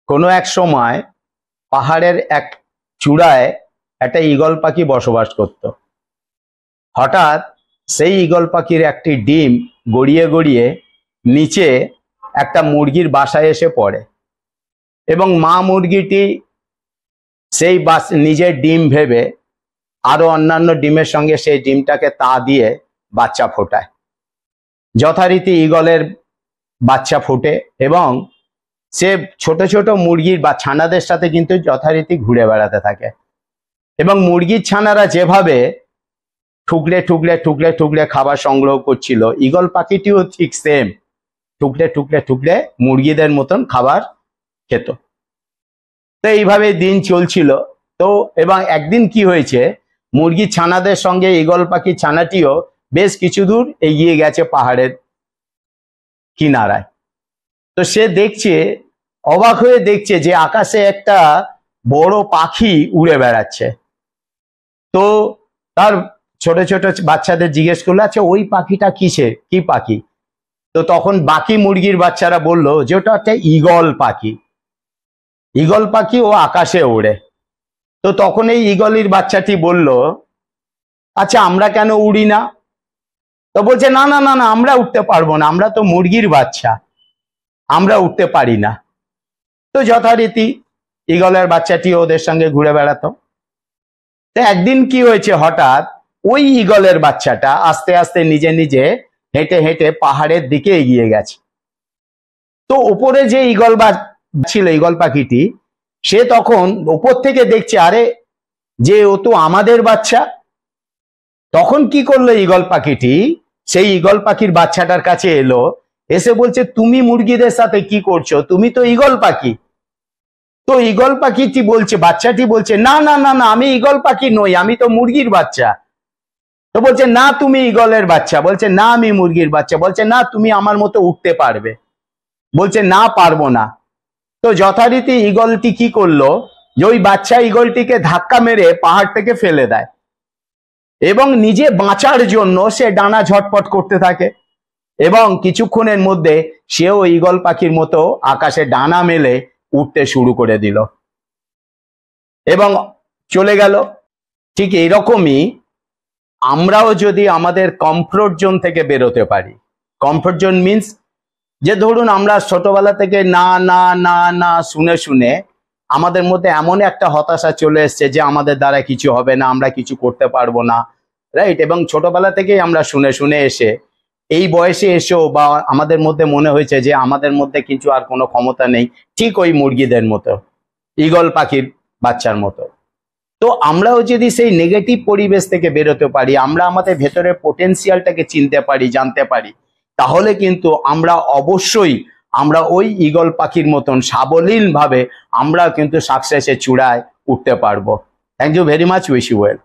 কোনো এক সময় পাহাড়ের এক চূড়ায় একটা ঈগল পাখি বসবাস করত। হঠাৎ সেই ঈগল পাখির একটি ডিম গড়িয়ে গড়িয়ে নিচে একটা মুরগির বাসায় এসে পড়ে এবং মা মুরগিটি সেই নিজের ডিম ভেবে আরো অন্যান্য ডিমের সঙ্গে সেই ডিমটাকে তা দিয়ে বাচ্চা ফোটায়। যথারীতি ঈগলের বাচ্চা ফোটে এবং সে ছোট ছোট মুরগির বা ছানাদের সাথে কিন্তু যথারীতি ঘুরে বেড়াতে থাকে এবং মুরগির ছানারা যেভাবে ঠুকরে ঠুকরে ঠুকরে ঠুকরে খাবার সংগ্রহ করছিল, ঈগল পাখিটিও ঠিক সেম ঠুকরে ঠুকরে ঠুকরে মুরগিদের মতন খাবার খেত। তো এইভাবে দিন চলছিল। তো এবং একদিন কি হয়েছে, মুরগির ছানাদের সঙ্গে ঈগল পাখির ছানাটিও বেশ কিছু দূর এগিয়ে গেছে পাহাড়ের কিনারায়। তো সে দেখছে, অবাক হয়ে দেখছে যে আকাশে একটা বড় পাখি উড়ে বেড়াচ্ছে। তো তার ছোট ছোট বাচ্চাদের জিজ্ঞেস করলো, আচ্ছা ওই পাখিটা কিসের, কি পাখি? তো তখন বাকি মুরগির বাচ্চারা বলল যে ওটা একটা ঈগল পাখি, ঈগল পাখি ও আকাশে ওড়ে। তো তখন এই ঈগলের বাচ্চাটি বলল, আচ্ছা আমরা কেন উড়ি না? তো বলছে না না না না, আমরা উঠতে পারবো না, আমরা তো মুরগির বাচ্চা, আমরা উঠতে পারি না। তো যথারীতি ঈগলের বাচ্চাটি ওদের সঙ্গে ঘুরে বেড়াতো। তো একদিন কি হয়েছে, হঠাৎ ওই ঈগলের বাচ্চাটা আস্তে আস্তে নিজে নিজে হেঁটে হেঁটে পাহাড়ের দিকে এগিয়ে গেছে। তো উপরে যে ঈগল ছিল, ঈগল পাখিটি, সে তখন উপর থেকে দেখছে আরে যে ও তো আমাদের বাচ্চা। তখন কি করলো ঈগল পাখিটি, সেই ঈগল পাখির বাচ্চাটার কাছে এলো, এসে বলছে তুমি মুরগিদের সাথে কি করছো, তুমি তো ঈগল পাখি। তো ঈগল পাখিটি বলছে, বাচ্চাটি বলছে না না না না, আমি ঈগল পাখি নই, আমি তো মুরগির বাচ্চা। তো বলছে না তুমি ঈগলের বাচ্চা, বলছে না আমি মুরগির বাচ্চা, বলছে না তুমি আমার মতো উঠতে পারবে, বলছে না পারবো না। তো যথারীতি ঈগলটি কি করলো, যে ওই বাচ্চা ঈগলটিকে ধাক্কা মেরে পাহাড় থেকে ফেলে দেয় এবং নিজে বাঁচার জন্য সে ডানা ঝটপট করতে থাকে এবং কিছুক্ষণের মধ্যে সেও ঈগল পাখির মতো আকাশে ডানা মেলে উঠতে শুরু করে দিল এবং চলে গেল। ঠিক এইরকমই আমরাও যদি আমাদের কমফোর্ট জোন থেকে বেরোতে পারি, কমফোর্ট জোন মিন্স যে ধরুন আমরা ছোটবেলা থেকে না না না না শুনে শুনে আমাদের মধ্যে এমন একটা হতাশা চলে এসছে যে আমাদের দ্বারা কিছু হবে না, আমরা কিছু করতে পারবো না, রাইট? এবং ছোটবেলা থেকেই আমরা শুনে শুনে এসে এই বয়সে এসেও বা আমাদের মধ্যে মনে হয়েছে যে আমাদের মধ্যে কিছু আর কোনো ক্ষমতা নেই, ঠিক ওই মুরগিদের মতো, ঈগল পাখির বাচ্চার মতো। তো আমরাও যদি সেই নেগেটিভ পরিবেশ থেকে বেরোতে পারি, আমরা আমাদের ভেতরের পোটেনশিয়ালটাকে চিনতে পারি, জানতে পারি, তাহলে কিন্তু আমরা অবশ্যই আমরা ওই ঈগল পাখির মতন সাবলীল ভাবে আমরা কিন্তু সাকসেসের চূড়ায় উঠতে পারবো। Thank you very much, wish you well.